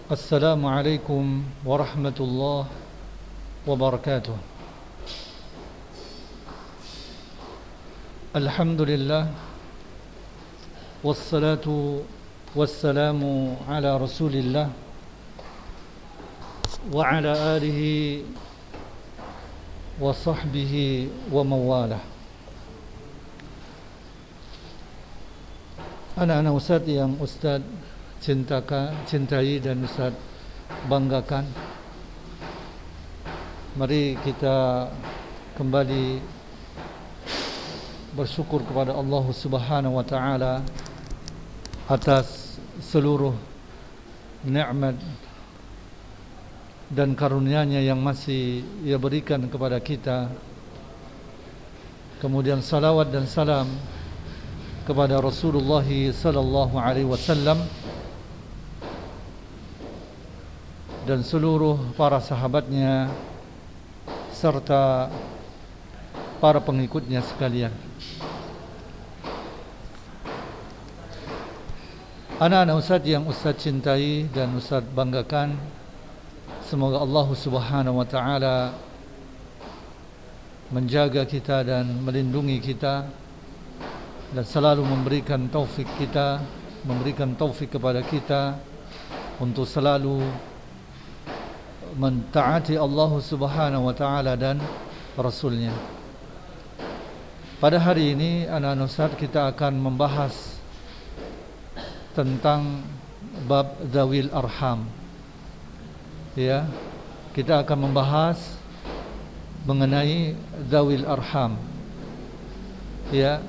Assalamualaikum warahmatullahi wabarakatuh. Alhamdulillah, wassalatu wassalamu ala rasulillah wa ala alihi wa sahbihi wa mawalah. Anak-anak Ustaz yang Ustaz cintai dan Ustaz banggakan, mari kita kembali bersyukur kepada Allah Subhanahu wa taala atas seluruh nikmat dan karunia-Nya yang masih Ia berikan kepada kita. Kemudian salawat dan salam kepada Rasulullah sallallahu alaihi wasallam dan seluruh para sahabatnya serta para pengikutnya sekalian. Anak-anak Ustaz yang Ustaz cintai dan Ustaz banggakan, semoga Allah Subhanahu wa taala menjaga kita dan melindungi kita dan selalu memberikan taufik kepada kita untuk selalu mentaati Allah Subhanahu wa taala dan Rasulnya. Pada hari ini anak-anak Ustaz kita akan membahas tentang bab zawil arham. Ya, kita akan membahas mengenai zawil arham. Ya,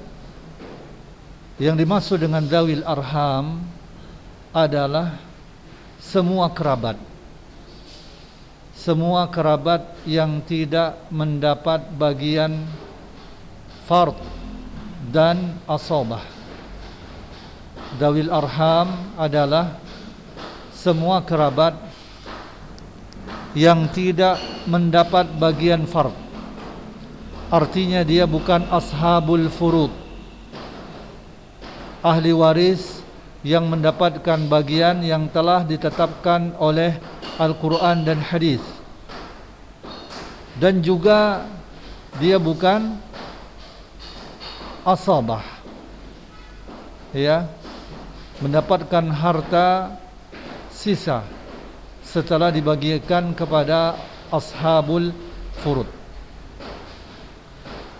yang dimaksud dengan zawil arham adalah semua kerabat yang tidak mendapat bagian fard dan asabah. Zawil arham adalah semua kerabat yang tidak mendapat bagian fard. Artinya dia bukan ashabul furud, ahli waris yang mendapatkan bagian yang telah ditetapkan oleh Al-Quran dan hadis. Dan juga dia bukan asabah, ya, mendapatkan harta sisa setelah dibagikan kepada ashabul furud.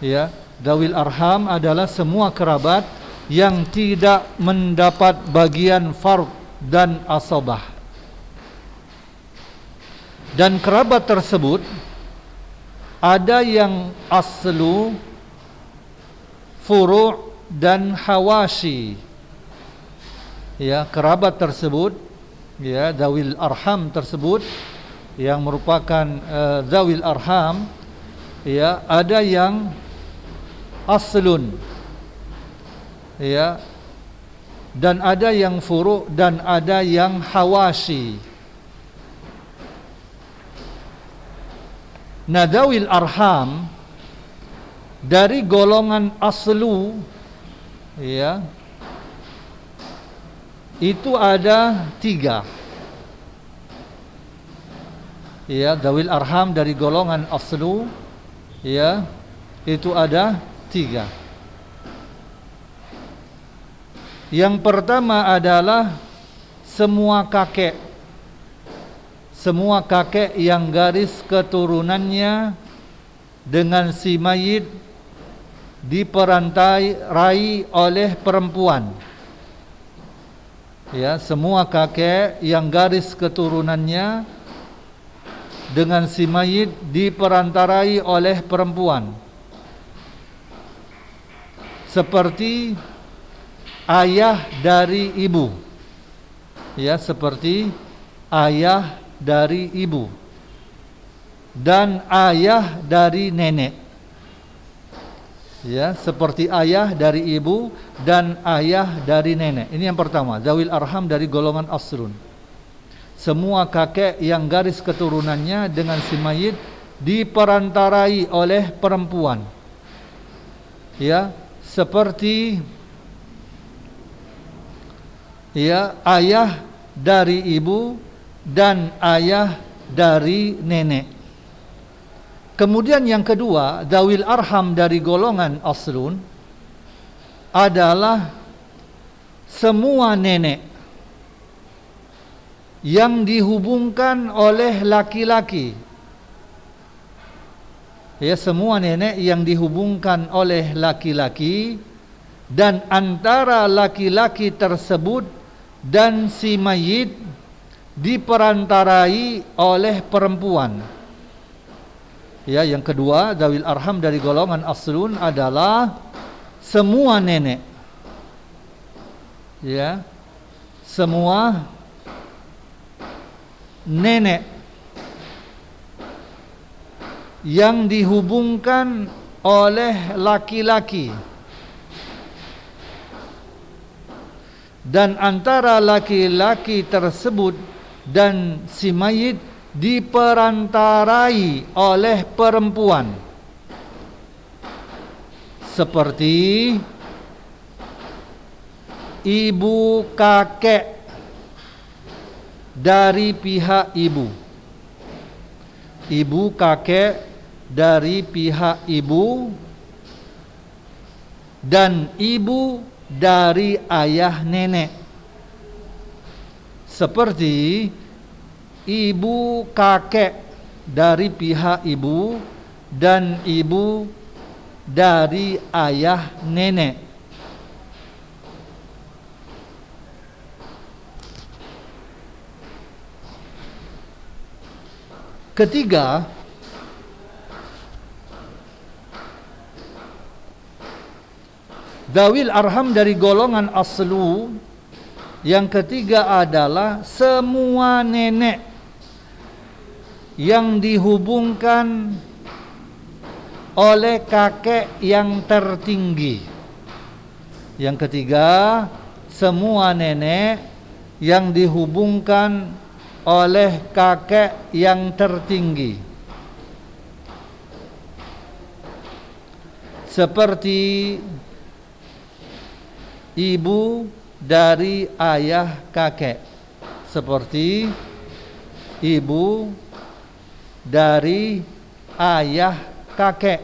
Ya, zawil arham adalah semua kerabat yang tidak mendapat bagian fard dan asabah. Dan kerabat tersebut ada yang aslu, furu' dan hawashi. Ya, kerabat tersebut, ya, zawil arham tersebut yang merupakan zawil arham, ya, ada yang aslun, ya, dan ada yang furu' dan ada yang hawashi. Zawil arham dari golongan aslu, ya, itu ada 3. Ya, zawil arham dari golongan aslu, ya, itu ada 3. Yang pertama adalah semua kakek yang garis keturunannya dengan si mayit diperantarai oleh perempuan. Ya, semua kakek yang garis keturunannya dengan si mayit diperantarai oleh perempuan, seperti ayah dari ibu. Ya, seperti ayah dari ibu dan ayah dari nenek. Ya, seperti ayah dari ibu dan ayah dari nenek. Ini yang pertama, zawil arham dari golongan asrun. Semua kakek yang garis keturunannya dengan si mayit diperantarai oleh perempuan. Ya, seperti ya ayah dari ibu dan ayah dari nenek. Kemudian yang kedua, zawil arham dari golongan aslun adalah semua nenek yang dihubungkan oleh laki-laki. Ya, semua nenek yang dihubungkan oleh laki-laki dan antara laki-laki tersebut dan si mayit diperantarai oleh perempuan. Ya, yang kedua, zawil arham dari golongan aslun adalah semua nenek. Ya. Semua nenek yang dihubungkan oleh laki-laki dan antara laki-laki tersebut dan si mayit diperantarai oleh perempuan, seperti ibu kakek dari pihak ibu, ibu kakek dari pihak ibu, dan ibu dari ayah nenek, seperti ibu kakek dari pihak ibu dan ibu dari ayah nenek. Ketiga, zawil arham dari golongan aslu yang ketiga adalah semua nenek yang dihubungkan oleh kakek yang tertinggi. Yang ketiga, semua nenek yang dihubungkan oleh kakek yang tertinggi, seperti ibu dari ayah kakek, seperti ibu dari ayah kakek.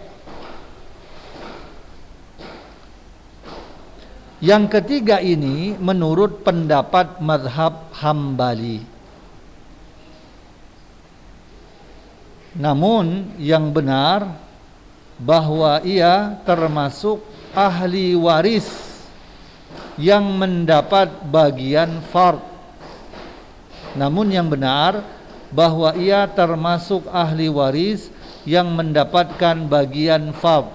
Yang ketiga ini menurut pendapat mazhab Hambali. Namun yang benar bahwa ia termasuk ahli waris yang mendapat bagian fard. Namun yang benar bahwa ia termasuk ahli waris yang mendapatkan bagian fard,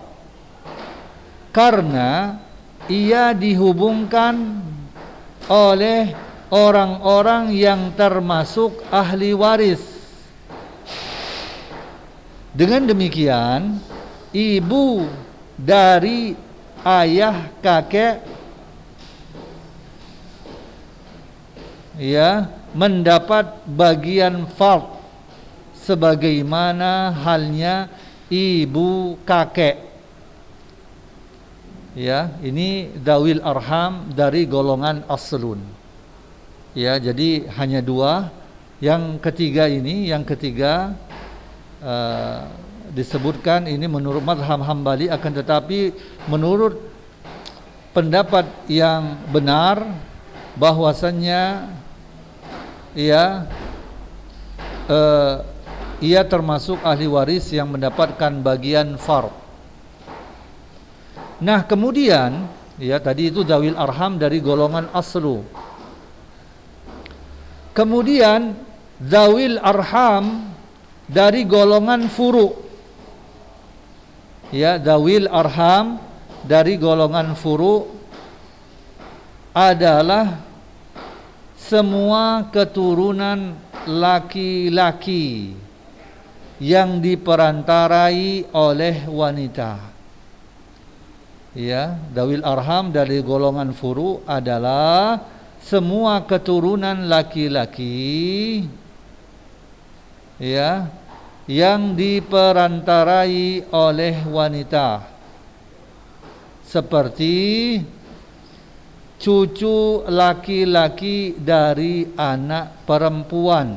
karena ia dihubungkan oleh orang-orang yang termasuk ahli waris. Dengan demikian, ibu dari ayah kakek ya mendapat bagian fard sebagaimana halnya ibu kakek. Ya, ini zawil arham dari golongan aslun. Ya, jadi hanya dua. Yang ketiga ini, disebutkan ini menurut mazhab Hambali, akan tetapi menurut pendapat yang benar bahwasannya ia termasuk ahli waris yang mendapatkan bagian fard. Nah, kemudian ya tadi itu zawil arham dari golongan aslu. Kemudian zawil arham dari golongan furu. Ya, zawil arham dari golongan furu adalah semua keturunan laki-laki yang diperantarai oleh wanita. Ya, zawil arham dari golongan furu adalah semua keturunan laki-laki ya yang diperantarai oleh wanita, seperti cucu laki-laki dari anak perempuan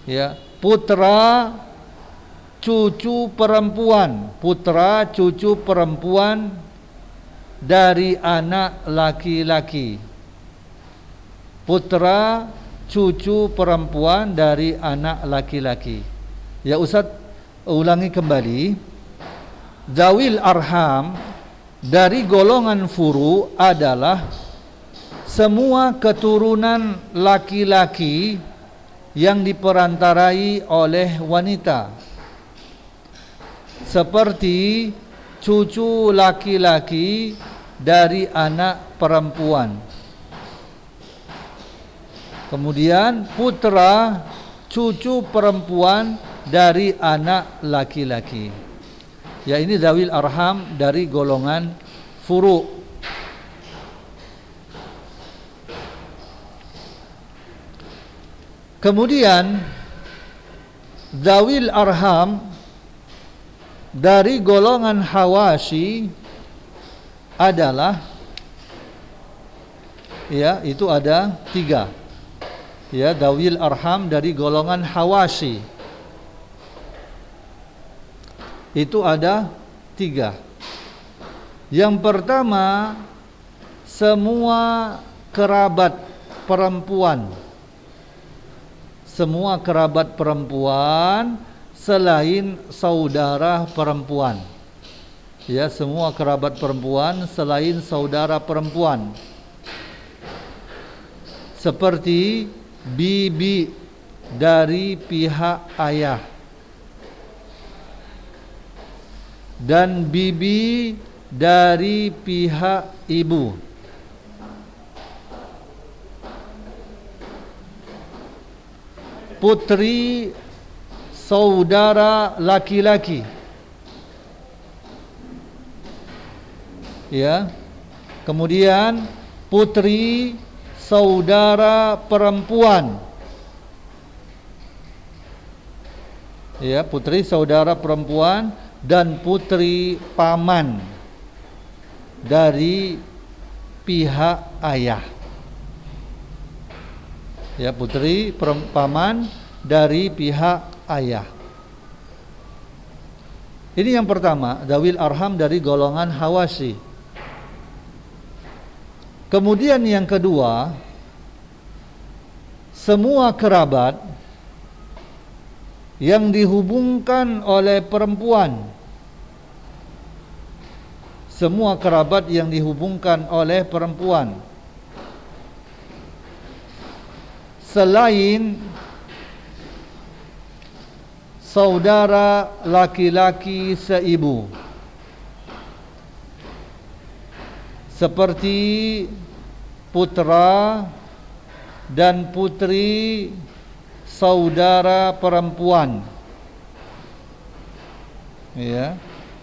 Ya, putra cucu perempuan, putra cucu perempuan dari anak laki-laki. Putra cucu perempuan dari anak laki-laki. Ya, Ustaz ulangi kembali. Zawil arham dari golongan furu adalah semua keturunan laki-laki yang diperantarai oleh wanita, seperti cucu laki-laki dari anak perempuan. Kemudian putra cucu perempuan dari anak laki-laki. Ya, ini zawil arham dari golongan furu. Kemudian zawil arham dari golongan hawashi adalah, ya, itu ada 3. Ya, zawil arham dari golongan hawashi itu ada 3. Yang pertama, semua kerabat perempuan. Semua kerabat perempuan selain saudara perempuan. Ya, semua kerabat perempuan selain saudara perempuan. Seperti bibi dari pihak ayah dan bibi dari pihak ibu. Putri saudara laki-laki. Ya. Kemudian putri saudara perempuan. Ya, putri saudara perempuan dan putri paman dari pihak ayah. Ya, putri paman dari pihak ayah. Ini yang pertama, zawil arham dari golongan hawashi. Kemudian yang kedua, semua kerabat yang dihubungkan oleh perempuan. Semua kerabat yang dihubungkan oleh perempuan selain saudara laki-laki seibu, seperti putra dan putri saudara perempuan. Ya,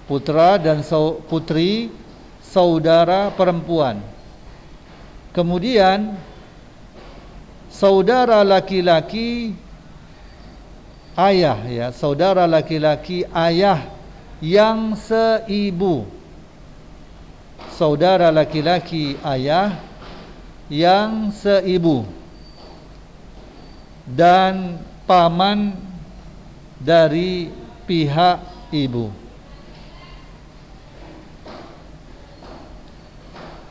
putra dan putri saudara perempuan. Kemudian saudara laki-laki ayah, ya, saudara laki-laki ayah yang seibu. Saudara laki-laki ayah yang seibu dan paman dari pihak ibu.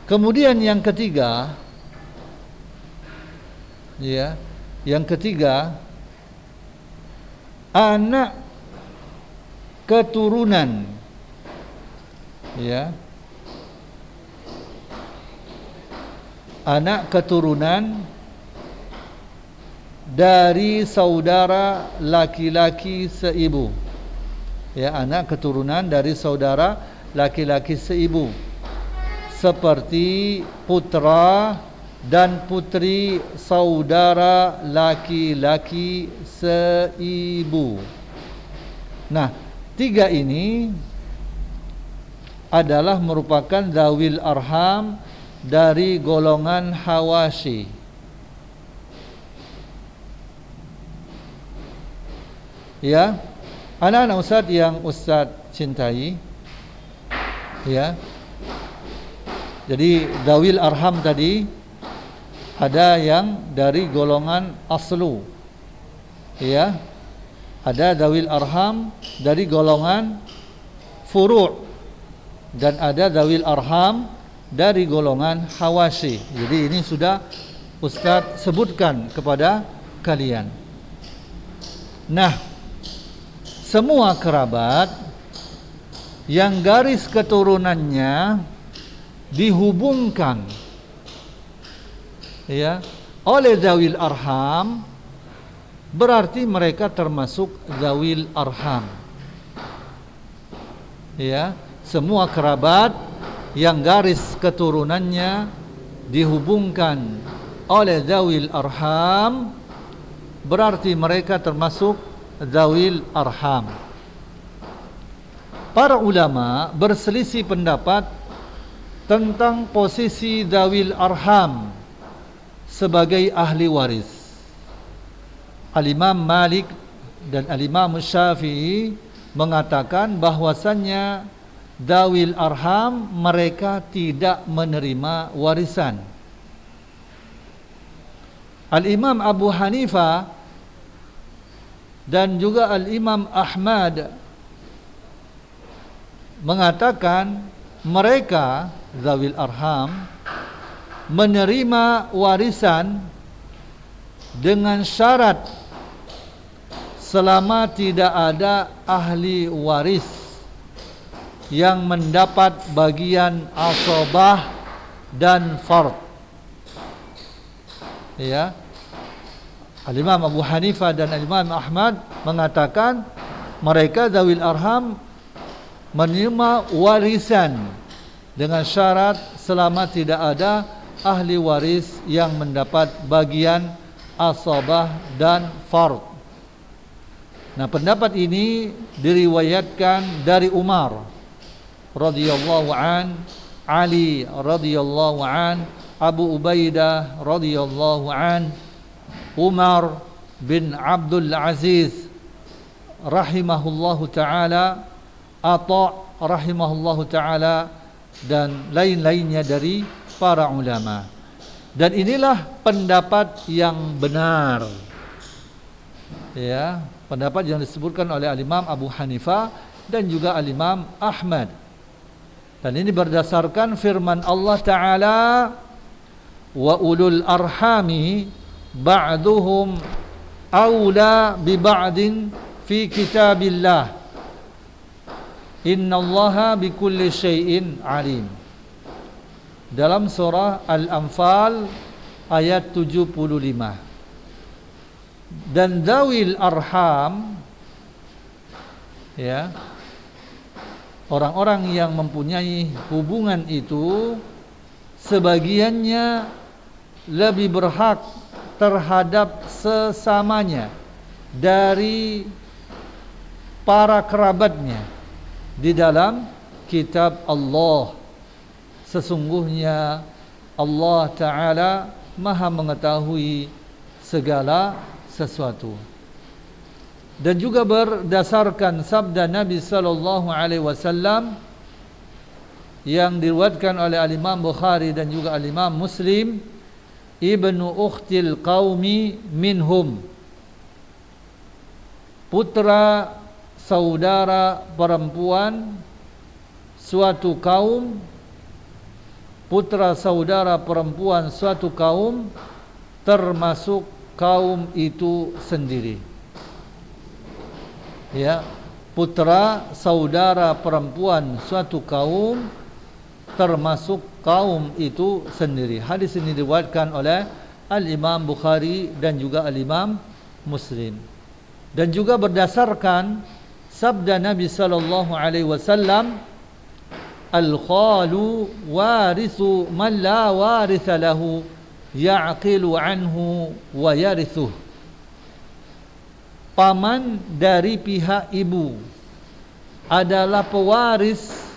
Kemudian yang ketiga, ya, yang ketiga, anak keturunan. Ya, anak keturunan dari saudara laki-laki seibu. Ya, anak keturunan dari saudara laki-laki seibu, seperti putra dan putri saudara laki-laki seibu. Nah, 3 ini adalah merupakan zawil arham dari golongan hawashi. Ya, anak-anak Ustaz yang Ustaz cintai, ya. Jadi zawil arham tadi ada yang dari golongan aslu, Ya, ada zawil arham dari golongan furu' dan ada zawil arham dari golongan hawasi. Jadi ini sudah Ustaz sebutkan kepada kalian. Nah, semua kerabat yang garis keturunannya dihubungkan ya oleh zawil arham, berarti mereka termasuk zawil arham. Ya, semua kerabat yang garis keturunannya dihubungkan oleh zawil arham, berarti mereka termasuk zawil arham. Para ulama berselisih pendapat tentang posisi zawil arham sebagai ahli waris. Al-Imam Malik dan Al-Imam Syafi'i mengatakan bahwasannya zawil arham mereka tidak menerima warisan. Al-Imam Abu Hanifah dan juga Al-Imam Ahmad mengatakan mereka zawil arham menerima warisan dengan syarat selama tidak ada ahli waris yang mendapat bagian asabah dan fard. Ya, Al-Imam Abu Hanifah dan Al-Imam Ahmad mengatakan mereka zawil arham menerima warisan dengan syarat selama tidak ada ahli waris yang mendapat bagian asabah dan fard. Nah, pendapat ini diriwayatkan dari Umar radhiyallahu an, Ali radhiyallahu an, Abu Ubaidah radhiyallahu an, Umar bin Abdul Aziz rahimahullahu taala, Atha rahimahullahu taala, dan lain-lainnya dari para ulama. Dan inilah pendapat yang benar. Ya, pendapat yang disebutkan oleh Al-Imam Abu Hanifah dan juga Al-Imam Ahmad. Dan ini berdasarkan firman Allah taala, wa ulul arhami ba'duhum awla bi ba'din fi kitabillah innallaha bikulli syai'in alim. Dalam surah Al-Anfal ayat 75. Dan zawil arham, ya, orang-orang yang mempunyai hubungan itu sebagiannya lebih berhak terhadap sesamanya dari para kerabatnya di dalam kitab Allah. Sesungguhnya Allah Ta'ala Maha mengetahui segala sesuatu. Dan juga berdasarkan sabda Nabi sallallahu alaihi wasallam yang diriwayatkan oleh Al-Imam Bukhari dan juga Al-Imam Muslim, ibnu ukhtil qaumi minhum, putra saudara perempuan suatu kaum, putra saudara perempuan suatu kaum termasuk kaum itu sendiri. Ya, putra saudara perempuan suatu kaum termasuk kaum itu sendiri. Hadis ini diriwayatkan oleh Al-Imam Bukhari dan juga Al-Imam Muslim. Dan juga berdasarkan sabda Nabi sallallahu alaihi wasallam, al-khalu warithu man la waritha lahu ya'qilu anhu wa yarithuh. Paman dari pihak ibu adalah pewaris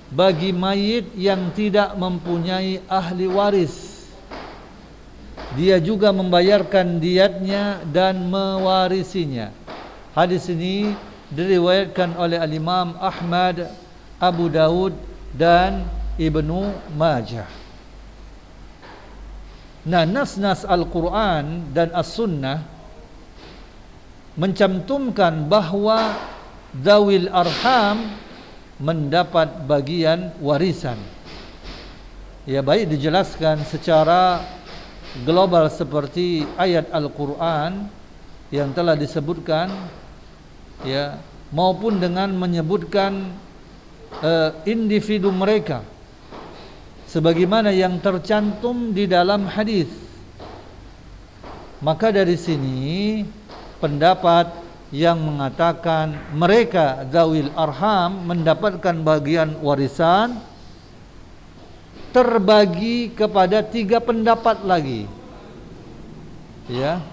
bagi mayit yang tidak mempunyai ahli waris. Dia juga membayarkan diatnya dan mewarisinya. Hadis ini diriwayatkan oleh Al-Imam Ahmad, Abu Daud dan Ibnu Majah. Nah, nas-nas Al-Quran dan As-Sunnah mencantumkan bahwa zawil arham mendapat bagian warisan. Ya, baik dijelaskan secara global seperti ayat Al-Quran yang telah disebutkan, ya, maupun dengan menyebutkan individu mereka sebagaimana yang tercantum di dalam hadis. Maka dari sini pendapat yang mengatakan mereka zawil arham mendapatkan bagian warisan terbagi kepada 3 pendapat lagi. Ya.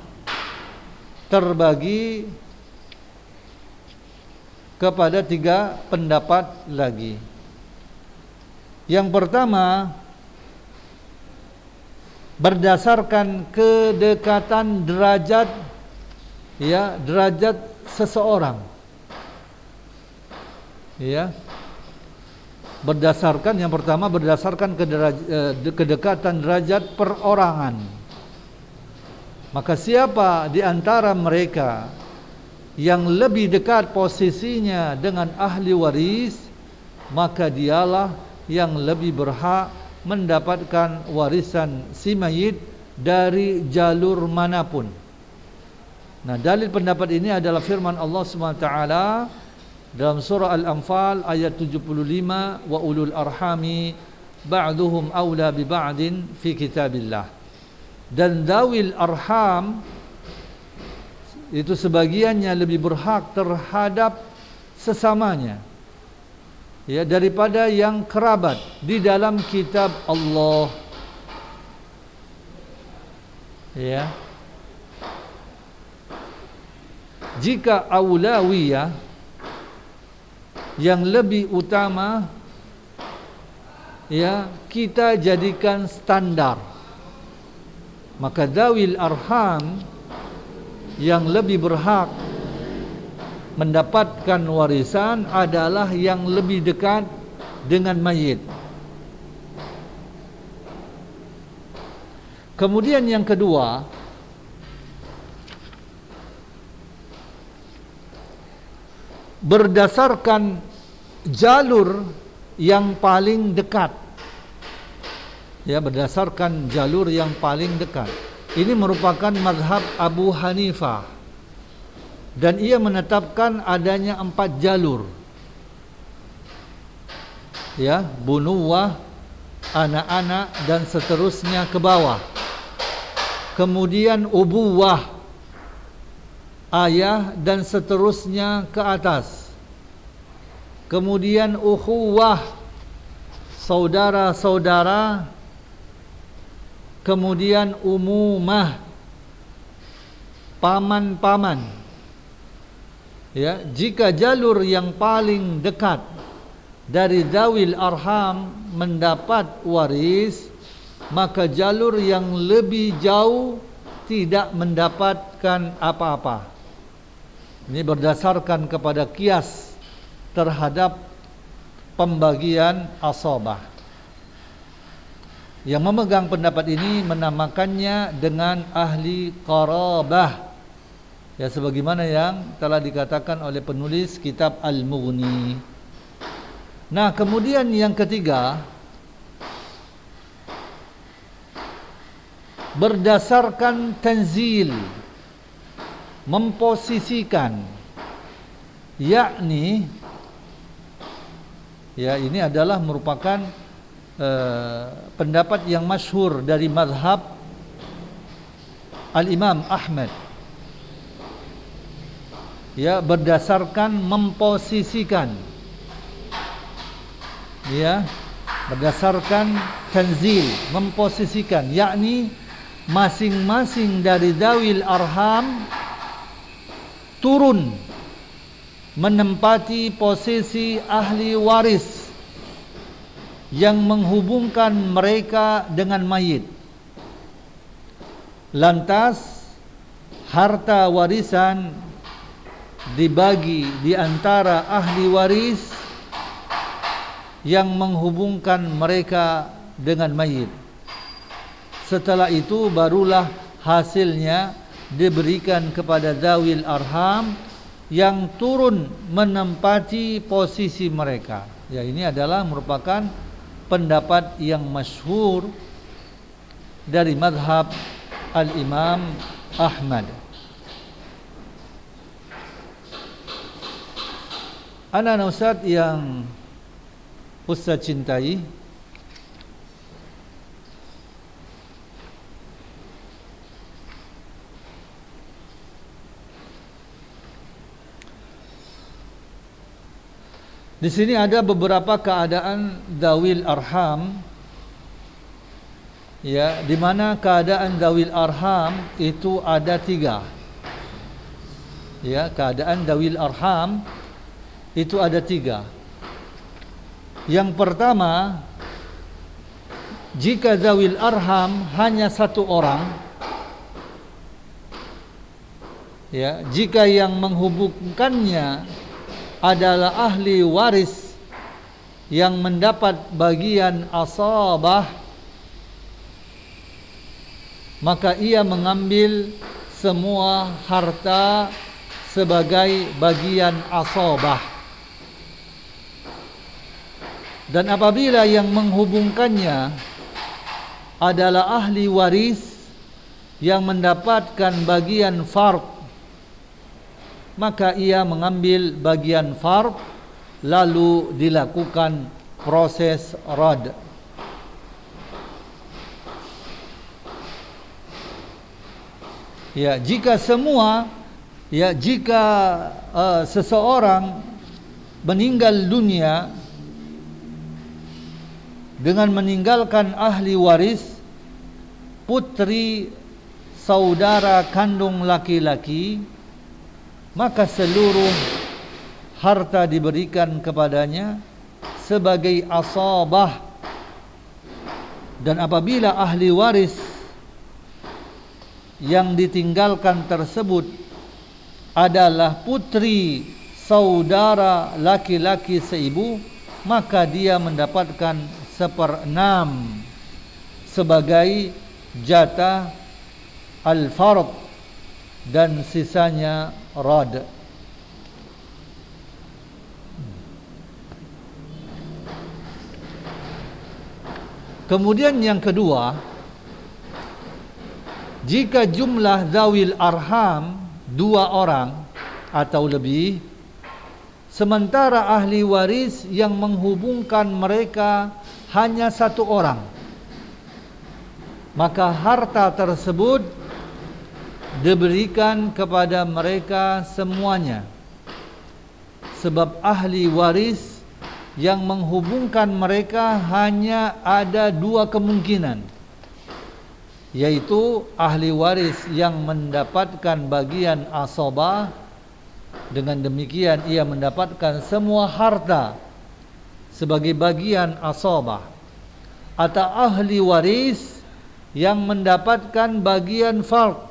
Terbagi kepada 3 pendapat lagi. Yang pertama, berdasarkan kedekatan derajat, ya, derajat seseorang. Ya. Berdasarkan, yang pertama berdasarkan kedekatan derajat perorangan. Maka siapa di antara mereka yang lebih dekat posisinya dengan ahli waris, maka dialah yang lebih berhak mendapatkan warisan si mayit dari jalur manapun. Nah, dalil pendapat ini adalah firman Allah SWT dalam surah Al-Anfal ayat 75, wa ulul arhami ba'duhum awla bi ba'din fi kitabillah. Dan zawil arham itu sebagiannya lebih berhak terhadap sesamanya, ya, daripada yang kerabat di dalam kitab Allah. Ya. Jika aulawiyah yang lebih utama, ya, kita jadikan standar, maka zawil arham yang lebih berhak mendapatkan warisan adalah yang lebih dekat dengan mayit. Kemudian yang kedua, berdasarkan jalur yang paling dekat. Ya, berdasarkan jalur yang paling dekat. Ini merupakan mazhab Abu Hanifah. Dan ia menetapkan adanya 4 jalur. Ya, bunuwah, anak-anak dan seterusnya ke bawah. Kemudian ubuwah, ayah dan seterusnya ke atas. Kemudian ukhuwah, saudara-saudara. Kemudian umumah, paman-paman. Ya, jika jalur yang paling dekat dari zawil arham mendapat waris, maka jalur yang lebih jauh tidak mendapatkan apa-apa. Ini berdasarkan kepada kias terhadap pembagian asabah. Yang memegang pendapat ini menamakannya dengan ahli qarabah, ya, sebagaimana yang telah dikatakan oleh penulis kitab Al-Mughni. Nah, kemudian yang ketiga, berdasarkan tanzil, memposisikan, yakni, ya, ini adalah merupakan pendapat yang masyhur dari mazhab Al-Imam Ahmad. Ya, berdasarkan memposisikan, ya, berdasarkan tanzil, memposisikan, yakni masing-masing dari zawil arham turun menempati posisi ahli waris yang menghubungkan mereka dengan mayit. Lantas harta warisan dibagi di antara ahli waris yang menghubungkan mereka dengan mayit. Setelah itu barulah hasilnya diberikan kepada zawil arham yang turun menempati posisi mereka. Ya, ini adalah merupakan pendapat yang masyhur dari mazhab Al-Imam Ahmad. Anak-anak Ustaz yang Ustaz cintai, di sini ada beberapa keadaan zawil arham, ya, di mana keadaan zawil arham itu ada 3. Ya, keadaan zawil arham itu ada 3. Yang pertama, jika zawil arham hanya 1 orang, ya, jika yang menghubungkannya adalah ahli waris yang mendapat bagian asabah, maka ia mengambil semua harta sebagai bagian asabah. Dan apabila yang menghubungkannya adalah ahli waris yang mendapatkan bagian fard, maka ia mengambil bagian fard, lalu dilakukan proses rad. Ya, jika seseorang meninggal dunia dengan meninggalkan ahli waris, putri saudara kandung laki-laki, maka seluruh harta diberikan kepadanya sebagai asabah. Dan apabila ahli waris yang ditinggalkan tersebut adalah putri saudara laki-laki seibu, maka dia mendapatkan 1/6 sebagai jatah al-fard dan sisanya rad. Kemudian yang kedua, jika jumlah zawil arham 2 orang atau lebih, sementara ahli waris yang menghubungkan mereka hanya 1 orang, maka harta tersebut diberikan kepada mereka semuanya, sebab ahli waris yang menghubungkan mereka hanya ada 2 kemungkinan, yaitu ahli waris yang mendapatkan bagian asabah, dengan demikian ia mendapatkan semua harta sebagai bagian asabah, atau ahli waris yang mendapatkan bagian fard.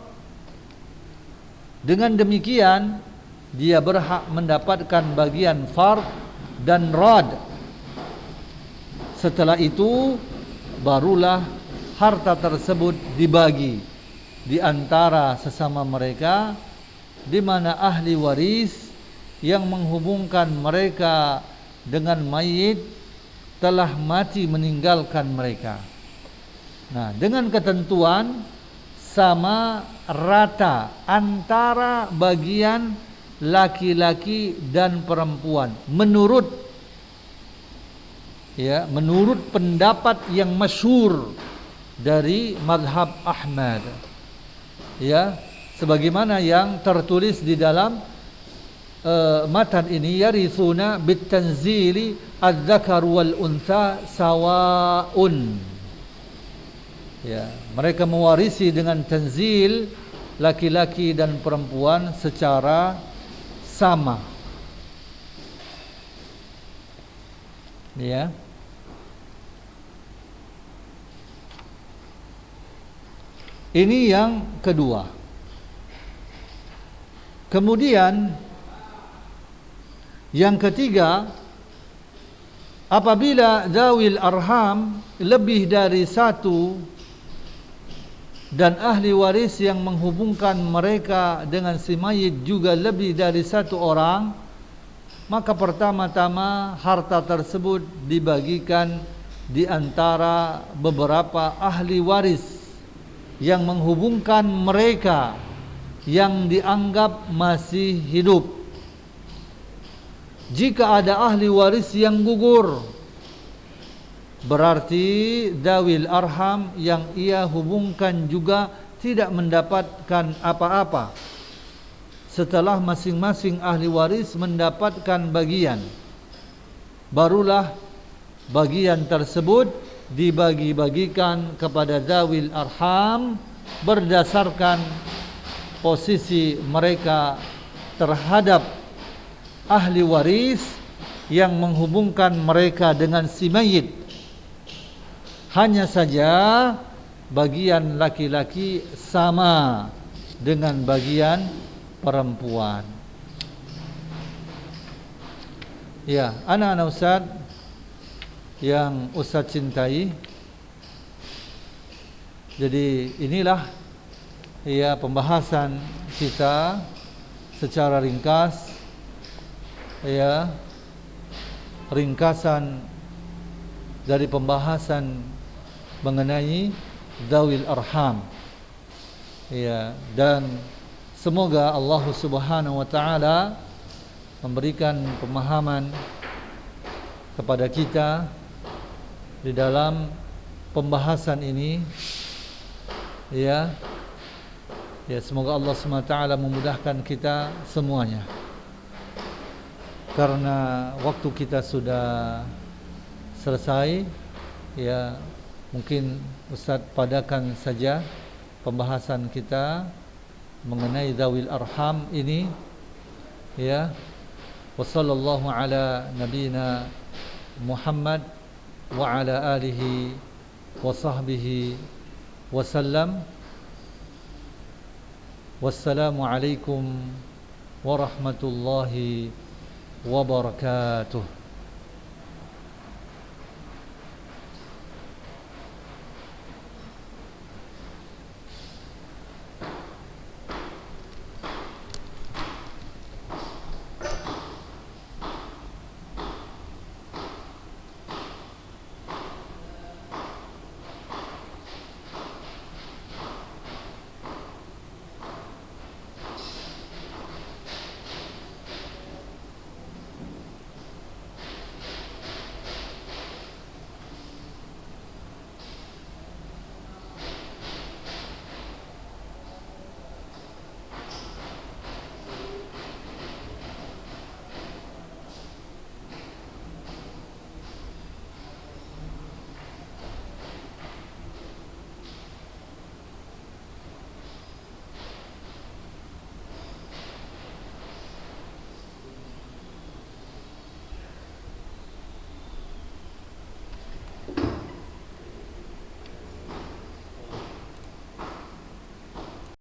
Dengan demikian dia berhak mendapatkan bagian fard dan rad. Setelah itu barulah harta tersebut dibagi di antara sesama mereka, di mana ahli waris yang menghubungkan mereka dengan mayit telah mati meninggalkan mereka. Nah, dengan ketentuan sama rata antara bagian laki-laki dan perempuan menurut pendapat yang masyhur dari mazhab Ahmad, ya, sebagaimana yang tertulis di dalam matan ini, yarithuna bitanzili adz-dzakar wal untha sawaun. Ya, mereka mewarisi dengan tanzil laki-laki dan perempuan secara sama. Ya. Ini yang kedua. Kemudian yang ketiga, apabila zawil arham lebih dari 1, dan ahli waris yang menghubungkan mereka dengan si mayit juga lebih dari satu orang, maka pertama-tama harta tersebut dibagikan di antara beberapa ahli waris yang menghubungkan mereka yang dianggap masih hidup. Jika ada ahli waris yang gugur, berarti dawil arham yang ia hubungkan juga tidak mendapatkan apa-apa setelah masing-masing ahli waris mendapatkan bagian. Barulah bagian tersebut dibagi-bagikan kepada dawil arham berdasarkan posisi mereka terhadap ahli waris yang menghubungkan mereka dengan si mayit. Hanya saja bagian laki-laki sama dengan bagian perempuan. Ya, anak-anak Ustaz yang Ustaz cintai, jadi inilah ya pembahasan kita secara ringkas, ya, ringkasan dari pembahasan mengenai Zawil Arham, ya, dan semoga Allah Subhanahu wa taala memberikan pemahaman kepada kita di dalam pembahasan ini, ya. Ya, semoga Allah Subhanahu wa taala memudahkan kita semuanya. Karena waktu kita sudah selesai, ya, mungkin Ustaz padakan saja pembahasan kita mengenai Zawil Arham ini, ya. Wa sallallahu ala nabiyina Muhammad wa ala alihi wa sahbihi wa sallam. Wassalamu alaikum warahmatullahi wabarakatuh.